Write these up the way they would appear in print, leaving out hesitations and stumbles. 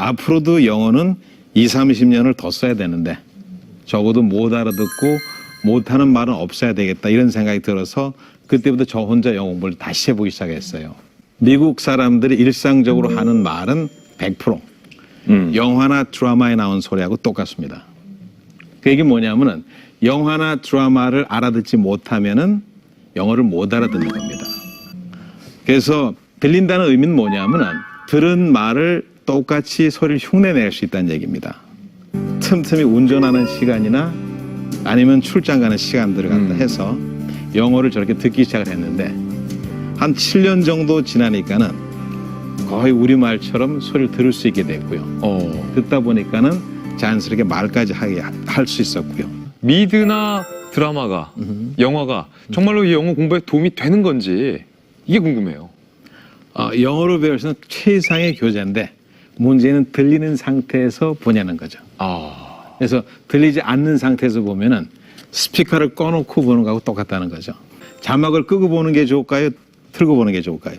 앞으로도 영어는 20-30년을 더 써야 되는데 적어도 못 알아듣고 못하는 말은 없어야 되겠다 이런 생각이 들어서 그때부터 저 혼자 영어 공부를 다시 해보기 시작했어요. 미국 사람들이 일상적으로 하는 말은 100% 영화나 드라마에 나온 소리하고 똑같습니다. 그 얘기 뭐냐면은 영화나 드라마를 알아듣지 못하면은 영어를 못 알아듣는 겁니다. 그래서 들린다는 의미는 뭐냐면은 들은 말을 똑같이 소리를 흉내낼 수 있다는 얘기입니다. 틈틈이 운전하는 시간이나 아니면 출장 가는 시간들을 갖다 해서 영어를 저렇게 듣기 시작을 했는데 한 7년 정도 지나니까는 거의 우리말처럼 소리를 들을 수 있게 됐고요. 듣다 보니까는 자연스럽게 말까지 하게 할 수 있었고요. 미드나 드라마가, 영화가 정말로 이 영어 공부에 도움이 되는 건지 이게 궁금해요. 영어를 배울 수 있는 최상의 교재인데 문제는 들리는 상태에서 보냐는 거죠. 그래서 들리지 않는 상태에서 보면은 스피커를 꺼놓고 보는 거하고 똑같다는 거죠. 자막을 끄고 보는 게 좋을까요? 틀고 보는 게 좋을까요?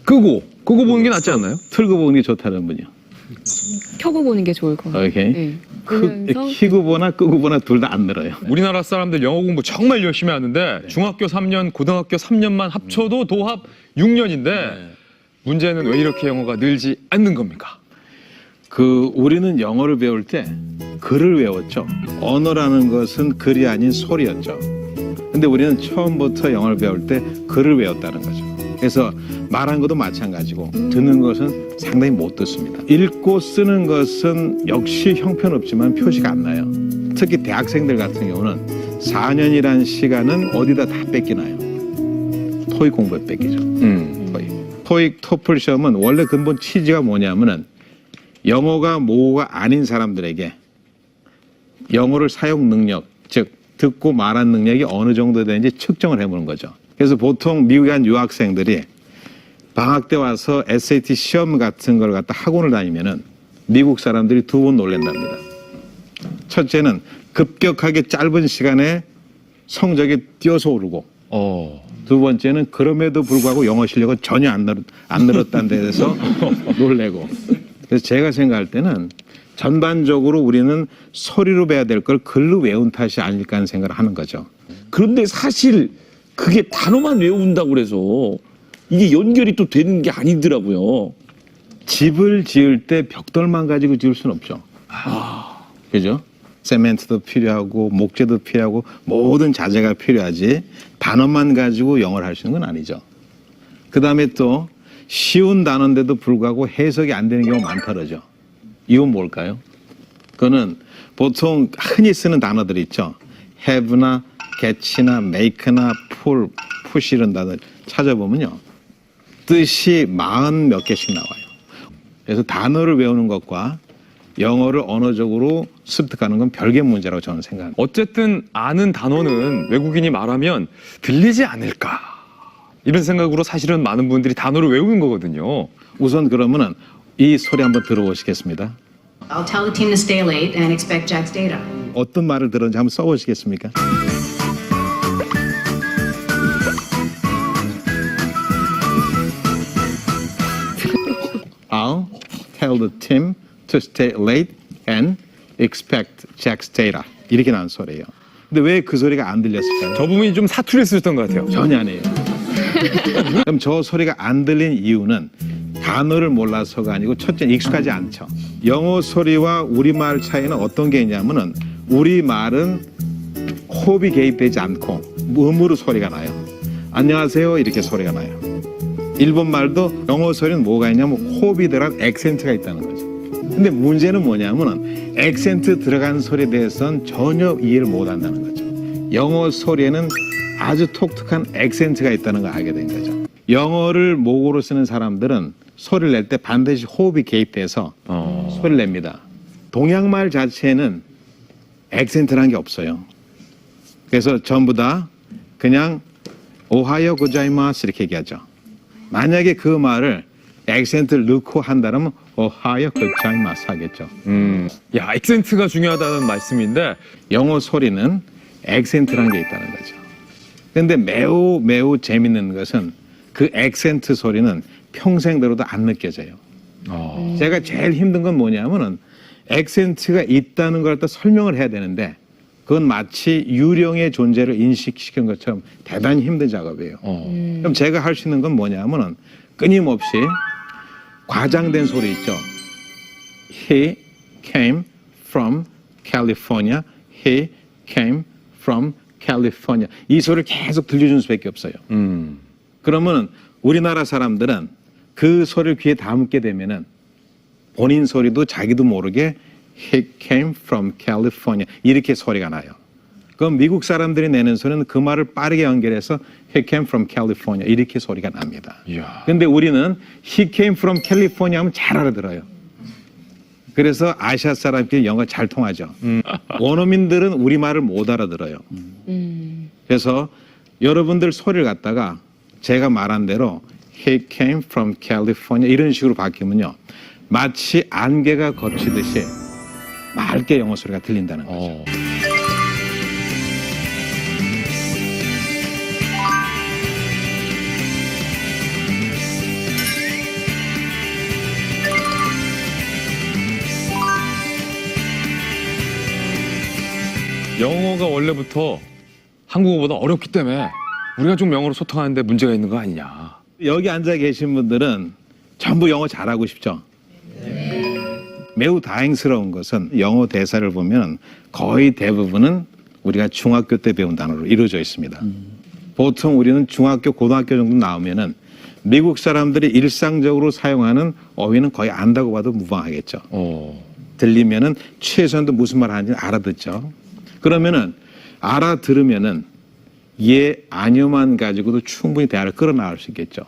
끄고 보는 게 낫지 않나요? 틀고 보는 게 좋다는 분이요. 켜고 보는 게 좋을 것 같아요. 오케이. 네. 보면서 키고 보나 끄고 보나 둘 다 안 늘어요. 우리나라 사람들 영어 공부 정말 열심히 하는데 중학교 3년, 고등학교 3년만 합쳐도 도합 6년인데 문제는 왜 이렇게 영어가 늘지 않는 겁니까? 우리는 영어를 배울 때 글을 외웠죠. 언어라는 것은 글이 아닌 소리였죠. 근데 우리는 처음부터 영어를 배울 때 글을 외웠다는 거죠. 그래서 말한 것도 마찬가지고 듣는 것은 상당히 못 듣습니다. 읽고 쓰는 것은 역시 형편없지만 표시가 안 나요. 특히 대학생들 같은 경우는 4년이라는 시간은 어디다 다 뺏기나요. 토익 공부에 뺏기죠. 토익, 토플 시험은 원래 근본 취지가 뭐냐면은 영어가 모국어가 아닌 사람들에게 영어를 사용 능력, 즉 듣고 말하는 능력이 어느 정도 되는지 측정을 해보는 거죠. 그래서 보통 미국에 한 유학생들이 방학 때 와서 SAT 시험 같은 걸 갖다 학원을 다니면은 미국 사람들이 두 번 놀란답니다. 첫째는 급격하게 짧은 시간에 성적이 뛰어서 오르고 두 번째는 그럼에도 불구하고 영어 실력은 전혀 안 늘었다는 데서 놀래고. 그래서 제가 생각할 때는 전반적으로 우리는 소리로 배워야 될 걸 글로 외운 탓이 아닐까 하는 생각을 하는 거죠. 그런데 사실 그게 단어만 외운다고 그래서 이게 연결이 또 되는 게 아니더라고요. 집을 지을 때 벽돌만 가지고 지을 수는 없죠. 그죠? 세멘트도 필요하고 목재도 필요하고 모든 자재가 필요하지 단어만 가지고 영어를 할 수 있는 건 아니죠. 그 다음에 또 쉬운 단어인데도 불구하고 해석이 안 되는 경우가 많더라죠. 이건 뭘까요? 그거는 보통 흔히 쓰는 단어들 있죠. have나 get나 make나 pull, push 이런 단어를 찾아보면요. 뜻이 40몇 개씩 나와요. 그래서 단어를 외우는 것과 영어를 언어적으로 습득하는 건 별개 문제라고 저는 생각합니다. 어쨌든 아는 단어는 외국인이 말하면 들리지 않을까 이런 생각으로 사실은 많은 분들이 단어를 외우는 거거든요. 우선 그러면은 이 소리 한번 들어보시겠습니다. I'll tell the team to stay late and expect Jack's data. 어떤 말을 들었는지 한번 써보시겠습니까? I'll tell the team to stay late and expect Jack's data. 이렇게 나온 소리예요. 근데 왜 그 소리가 안 들렸을까요? 저 부분이 좀 사투리 쓰셨던 것 같아요. 전혀 아니에요. 그럼 저 소리가 안 들린 이유는 단어를 몰라서가 아니고 첫째 익숙하지 않죠. 영어 소리와 우리말 차이는 어떤 게 있냐면은 우리말은 호흡이 개입되지 않고 음으로 소리가 나요. 안녕하세요 이렇게 소리가 나요. 일본 말도 영어 소리는 뭐가 있냐면 호흡이 들어간 액센트가 있다는 거죠. 근데 문제는 뭐냐면은 액센트 들어간 소리에 대해서는 전혀 이해를 못 한다는 거죠. 영어 소리에는 아주 독특한 액센트가 있다는 걸 알게 된 거죠. 영어를 모국어로 쓰는 사람들은 소리를 낼 때 반드시 호흡이 개입돼서 소리를 냅니다. 동양말 자체는 액센트라는 게 없어요. 그래서 전부 다 그냥 오하요 고자이마스 이렇게 얘기하죠. 만약에 그 말을 액센트를 넣고 한다면 오하요 고자이마스 하겠죠. 야, 액센트가 중요하다는 말씀인데 영어 소리는 액센트라는 게 있다는 거죠. 그런데 매우 재밌는 것은 그 액센트 소리는 평생 들어도 안 느껴져요. 제가 제일 힘든 건 뭐냐면은 액센트가 있다는 걸 또 설명을 해야 되는데 그건 마치 유령의 존재를 인식시키는 것처럼 대단히 힘든 작업이에요. 그럼 제가 할 수 있는 건 뭐냐면은 끊임없이 과장된 소리 있죠. He came from California. He came from California. 이 소리를 계속 들려주는 수밖에 없어요. 그러면 우리나라 사람들은 그 소리를 귀에 담게 되면은 본인 소리도 자기도 모르게 He came from California 이렇게 소리가 나요. 그럼 미국 사람들이 내는 소리는 그 말을 빠르게 연결해서 He came from California 이렇게 소리가 납니다. 근데 우리는 He came from California 하면 잘 알아들어요. 그래서 아시아 사람끼리 영어 잘 통하죠. 원어민들은 우리말을 못 알아들어요. 그래서 여러분들 소리를 갖다가 제가 말한 대로 He came from California 이런 식으로 바뀌면요. 마치 안개가 걷히듯이 맑게 영어 소리가 들린다는 거죠. 영어가 원래부터 한국어보다 어렵기 때문에 우리가 좀 영어로 소통하는데 문제가 있는 거 아니냐. 여기 앉아 계신 분들은 전부 영어 잘하고 싶죠? 매우 다행스러운 것은 영어 대사를 보면 거의 대부분은 우리가 중학교 때 배운 단어로 이루어져 있습니다. 보통 우리는 중학교, 고등학교 정도 나오면은 미국 사람들이 일상적으로 사용하는 어휘는 거의 안다고 봐도 무방하겠죠. 들리면은 최소한도 무슨 말 하는지 알아듣죠. 그러면은 알아들으면은 예, 아니요만 가지고도 충분히 대화를 끌어나갈 수 있겠죠.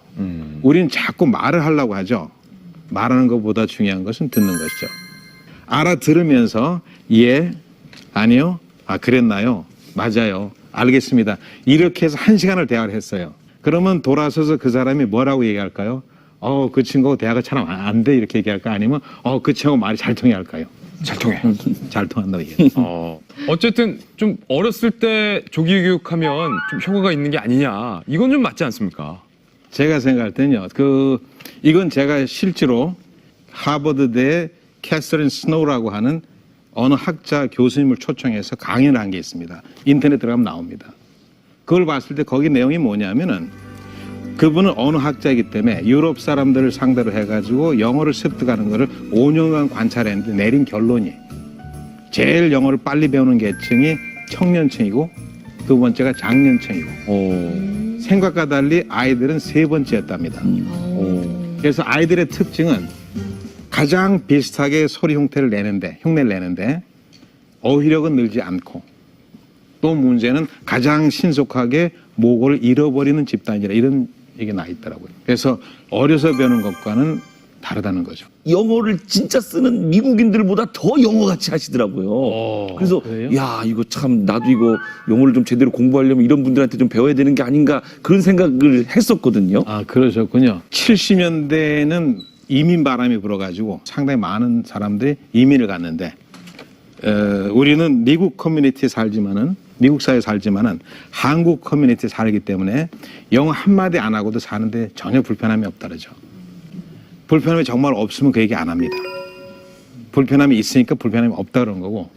우리는 자꾸 말을 하려고 하죠. 말하는 것보다 중요한 것은 듣는 것이죠. 알아들으면서 예, 아니요, 아 그랬나요? 맞아요. 알겠습니다. 이렇게 해서 1시간을 대화를 했어요. 그러면 돌아서서 그 사람이 뭐라고 얘기할까요? 그 친구하고 대화가 잘 안 돼 이렇게 얘기할까? 아니면 그 친구하고 말이 잘 통해 할까요? 잘 통해. 잘 통한다고 얘기해요. 어쨌든 좀 어렸을 때 조기 교육하면 좀 효과가 있는 게 아니냐. 이건 좀 맞지 않습니까? 제가 생각할 때는요. 이건 제가 실제로 하버드대 캐서린 스노우라고 하는 어느 학자 교수님을 초청해서 강연을 한 게 있습니다. 인터넷 들어가면 나옵니다. 그걸 봤을 때 거기 내용이 뭐냐면은 그분은 어느 학자이기 때문에 유럽 사람들을 상대로 해가지고 영어를 습득하는 거를 5년간 관찰했는데 내린 결론이 제일 영어를 빨리 배우는 계층이 청년층이고 두 번째가 장년층이고 생각과 달리 아이들은 세 번째였답니다. 그래서 아이들의 특징은 가장 비슷하게 소리 흉내를 내는데 어휘력은 늘지 않고 또 문제는 가장 신속하게 모국어를 잃어버리는 집단이라 이런 얘기가 나 있더라고요. 그래서 어려서 배우는 것과는 다르다는 거죠. 영어를 진짜 쓰는 미국인들보다 더 영어같이 하시더라고요. 그래서 그래요? 야 이거 참 나도 이거 영어를 좀 제대로 공부하려면 이런 분들한테 좀 배워야 되는 게 아닌가 그런 생각을 했었거든요. 아, 그러셨군요. 70년대에는 이민 바람이 불어가지고 상당히 많은 사람들이 이민을 갔는데 우리는 미국 커뮤니티에 살지만은 미국 사회에 살지만은 한국 커뮤니티에 살기 때문에 영어 한마디 안 하고도 사는데 전혀 불편함이 없다르죠. 불편함이 정말 없으면 그 얘기 안 합니다. 불편함이 있으니까 불편함이 없다 그런 거고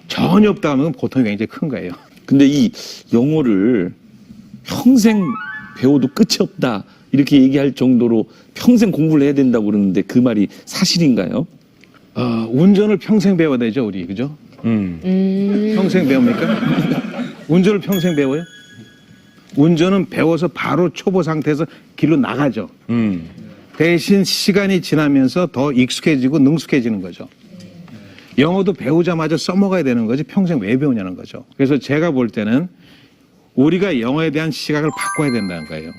전혀 없다 하면 보통 굉장히 큰 거예요. 근데 이 영어를 평생 배워도 끝이 없다 이렇게 얘기할 정도로 평생 공부를 해야 된다고 그러는데 그 말이 사실인가요? 운전을 평생 배워야 되죠, 우리 그죠? 평생 배웁니까? 운전을 평생 배워요? 운전은 배워서 바로 초보 상태에서 길로 나가죠. 대신 시간이 지나면서 더 익숙해지고 능숙해지는 거죠. 영어도 배우자마자 써먹어야 되는 거지 평생 왜 배우냐는 거죠. 그래서 제가 볼 때는 우리가 영어에 대한 시각을 바꿔야 된다는 거예요.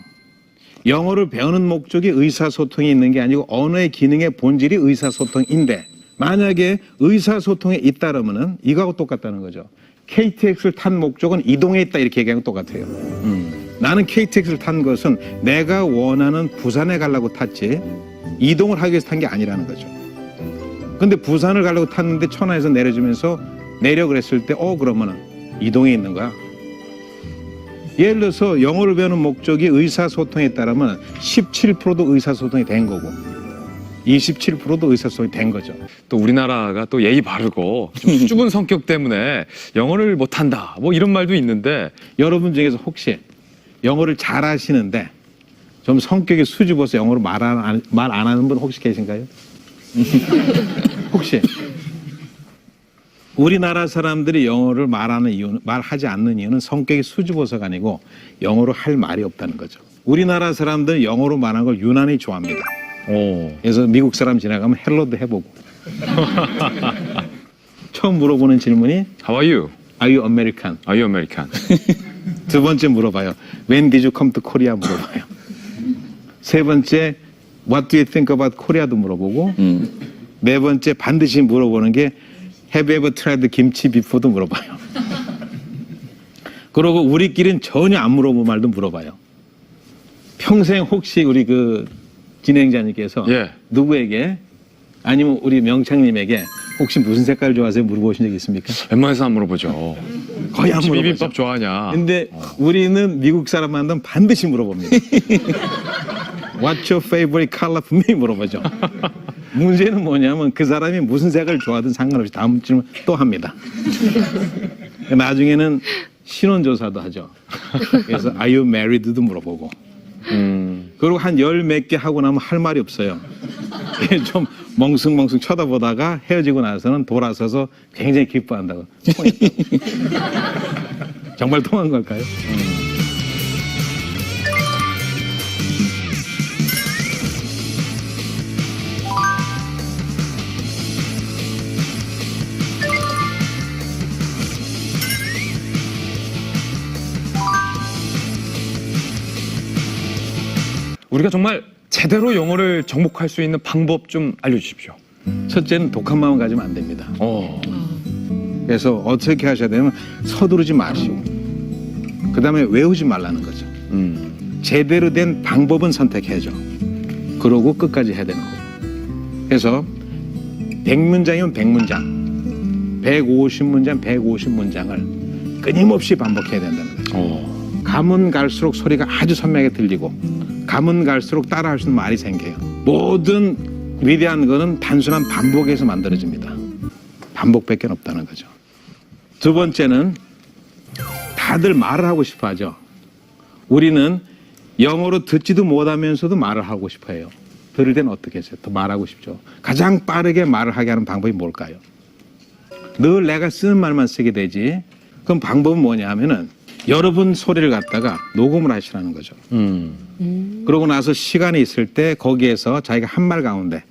영어를 배우는 목적이 의사소통이 있는 게 아니고 언어의 기능의 본질이 의사소통인데 만약에 의사소통에 잇따르면은 이거하고 똑같다는 거죠. KTX를 탄 목적은 이동에 있다 이렇게 얘기하는 거 똑같아요. 나는 KTX를 탄 것은 내가 원하는 부산에 가려고 탔지 이동을 하기 위해서 탄 게 아니라는 거죠. 근데 부산을 가려고 탔는데 천안에서 내려주면서 내려 그랬을 때 그러면은 이동에 있는 거야. 예를 들어서 영어를 배우는 목적이 의사소통에 따르면 17%도 의사소통이 된 거고 27%도 의사소통이 된 거죠. 또 우리나라가 또 예의 바르고 좀 수줍은 성격 때문에 영어를 못한다 뭐 이런 말도 있는데 여러분 중에서 혹시 영어를 잘 하시는데 좀 성격이 수줍어서 영어로 말 안 하는 분 혹시 계신가요? 혹시 우리나라 사람들이 영어를 말하지 않는 이유는 성격이 수줍어서가 아니고 영어로 할 말이 없다는 거죠. 우리나라 사람들은 영어로 말하는 걸 유난히 좋아합니다. 그래서 미국 사람 지나가면 헬로도 해보고 처음 물어보는 질문이 How are you? Are you American? Are you American? 두 번째 물어봐요. When did you come to Korea? 물어봐요. 세 번째 What do you think about Korea도 물어보고 네 번째 반드시 물어보는 게 Have you ever tried 김치 비포도 물어봐요. 그러고 우리끼리는 전혀 안 물어본 말도 물어봐요. 평생 혹시 우리 그 진행자님께서 예. 누구에게 아니면 우리 명창님에게 혹시 무슨 색깔 좋아하세요? 물어보신 적 있습니까? 웬만해서 안 물어보죠. 거의 안 김치 물어보죠. 비빔밥 좋아하냐? 근데 우리는 미국 사람 만나면 반드시 물어봅니다. What's your favorite color? 분명히 물어보죠. 문제는 뭐냐면 그 사람이 무슨 색을 좋아하든 상관없이 다음 질문 또 합니다. 나중에는 신원조사도 하죠. 그래서 Are you married도 물어보고 그리고 한 열 몇 개 하고 나면 할 말이 없어요. 좀 멍숭멍숭 쳐다보다가 헤어지고 나서는 돌아서서 굉장히 기뻐한다고. 정말 통한 걸까요? 우리가 정말 제대로 영어를 정복할 수 있는 방법 좀 알려주십시오. 첫째는 독한 마음 가지면 안 됩니다. 그래서 어떻게 하셔야 되냐면 서두르지 마시고 그 다음에 외우지 말라는 거죠. 제대로 된 방법은 선택해야죠. 그러고 끝까지 해야 되는 거고. 그래서 100문장이면 100문장, 150문장, 150문장을 끊임없이 반복해야 된다는 거죠. 가면 갈수록 소리가 아주 선명하게 들리고 가면 갈수록 따라할 수 있는 말이 생겨요. 모든 위대한 거는 단순한 반복에서 만들어집니다. 반복밖에 없다는 거죠. 두 번째는 다들 말을 하고 싶어 하죠. 우리는 영어로 듣지도 못하면서도 말을 하고 싶어 해요. 들을 때는 어떻게 해서요? 더 말하고 싶죠. 가장 빠르게 말을 하게 하는 방법이 뭘까요? 늘 내가 쓰는 말만 쓰게 되지. 그럼 방법은 뭐냐 하면은 여러분 소리를 갖다가 녹음을 하시라는 거죠. 그러고 나서 시간이 있을 때 거기에서 자기가 한 말 가운데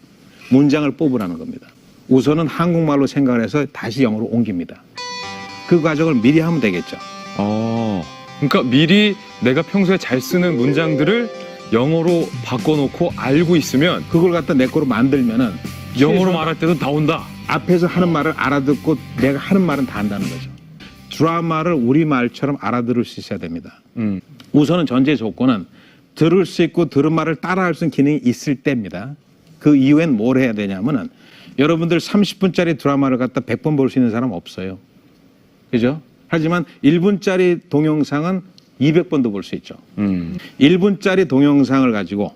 문장을 뽑으라는 겁니다. 우선은 한국말로 생각을 해서 다시 영어로 옮깁니다. 그 과정을 미리 하면 되겠죠. 그러니까 미리 내가 평소에 잘 쓰는 문장들을 영어로 바꿔놓고 알고 있으면 그걸 갖다 내 거로 만들면은 영어로 말할 때도 나온다. 앞에서 하는 말을 알아듣고 내가 하는 말은 다 한다는 거죠. 드라마를 우리말처럼 알아들을 수 있어야 됩니다. 우선은 전제 조건은 들을 수 있고 들은 말을 따라할 수 있는 기능이 있을 때입니다. 그 이후엔 뭘 해야 되냐면은 여러분들 30분짜리 드라마를 갖다 100번 볼 수 있는 사람 없어요. 그죠? 하지만 1분짜리 동영상은 200번도 볼 수 있죠. 1분짜리 동영상을 가지고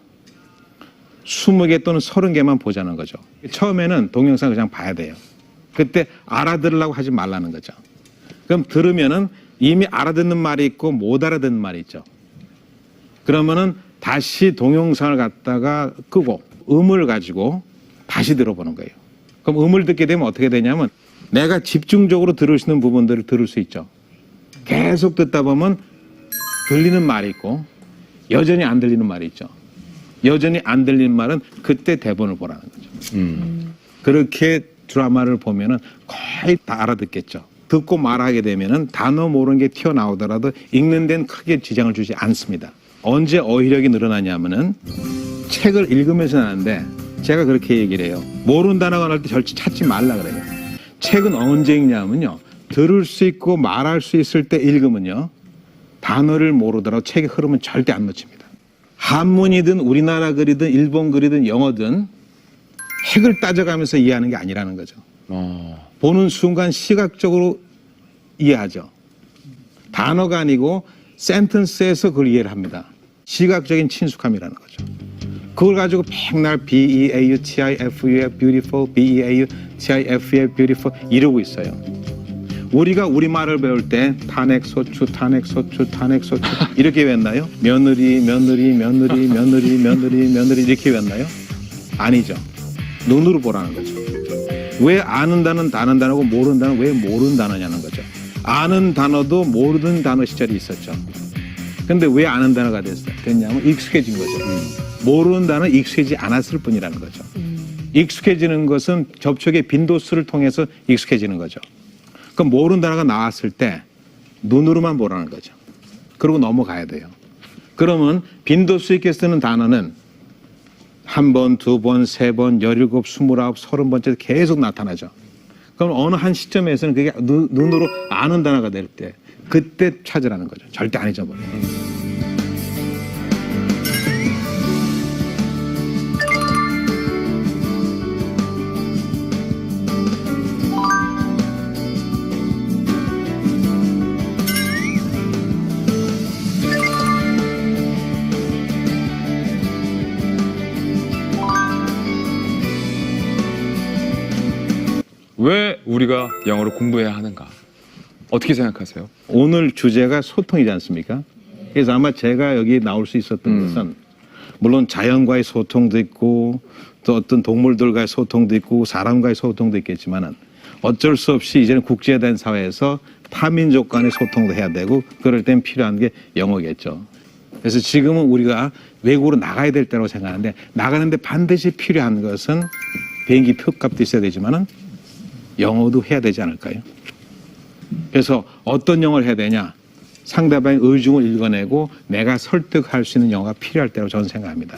20개 또는 30개만 보자는 거죠. 처음에는 동영상을 그냥 봐야 돼요. 그때 알아들으려고 하지 말라는 거죠. 그럼 들으면은 이미 알아듣는 말이 있고 못 알아듣는 말이 있죠. 그러면은 다시 동영상을 갖다가 끄고 음을 가지고 다시 들어보는 거예요. 그럼 음을 듣게 되면 어떻게 되냐면 내가 집중적으로 들을 수 있는 부분들을 들을 수 있죠. 계속 듣다 보면 들리는 말이 있고 여전히 안 들리는 말이 있죠. 여전히 안 들리는 말은 그때 대본을 보라는 거죠. 그렇게 드라마를 보면은 거의 다 알아듣겠죠. 듣고 말하게 되면은 단어 모르는 게 튀어나오더라도 읽는 데는 크게 지장을 주지 않습니다. 언제 어휘력이 늘어나냐면은 책을 읽으면서 나는데 제가 그렇게 얘기를 해요. 모르는 단어가 나올 때 절대 찾지 말라 그래요. 책은 언제 읽냐면요. 들을 수 있고 말할 수 있을 때 읽으면요. 단어를 모르더라도 책의 흐름은 절대 안 놓칩니다. 한문이든 우리나라 글이든 일본 글이든 영어든 핵을 따져가면서 이해하는 게 아니라는 거죠. 보는 순간 시각적으로 이해하죠. 단어가 아니고 센텐스에서 그걸 이해를 합니다. 시각적인 친숙함이라는 거죠. 그걸 가지고 맨날 B-E-A-U-T-I-F-U-L beautiful, B-E-A-U-T-I-F-U-L beautiful 이러고 있어요. 우리가 우리말을 배울 때 탄핵소추, 탄핵소추, 탄핵소추 이렇게 외웠나요? 며느리, 며느리, 며느리, 며느리, 며느리, 며느리 이렇게 외웠나요? 아니죠. 눈으로 보라는 거죠. 왜 아는 단어는 아는 단어고 모르는 단어는 왜 모르는 단어냐는 거죠. 아는 단어도 모르는 단어 시절이 있었죠. 근데 왜 아는 단어가 됐냐면 익숙해진 거죠. 모르는 단어는 익숙해지지 않았을 뿐이라는 거죠. 익숙해지는 것은 접촉의 빈도수를 통해서 익숙해지는 거죠. 그럼 모르는 단어가 나왔을 때 눈으로만 보라는 거죠. 그러고 넘어가야 돼요. 그러면 빈도수 있게 쓰는 단어는 한 번, 두 번, 세 번, 17, 29, 30번째 계속 나타나죠. 그럼 어느 한 시점에서는 그게 눈으로 아는 단어가 될 때 그때 찾으라는 거죠. 절대 안 잊어버려요. 왜 우리가 영어를 공부해야 하는가? 어떻게 생각하세요? 오늘 주제가 소통이지 않습니까? 그래서 아마 제가 여기 나올 수 있었던 것은 물론 자연과의 소통도 있고 또 어떤 동물들과의 소통도 있고 사람과의 소통도 있겠지만은 어쩔 수 없이 이제는 국제화된 사회에서 타민족 간의 소통도 해야 되고 그럴 땐 필요한 게 영어겠죠. 그래서 지금은 우리가 외국으로 나가야 될 때라고 생각하는데 나가는데 반드시 필요한 것은 비행기 표값도 있어야 되지만은 영어도 해야 되지 않을까요? 그래서 어떤 영어를 해야 되냐? 상대방의 의중을 읽어내고 내가 설득할 수 있는 영어가 필요할 때라고 저는 생각합니다.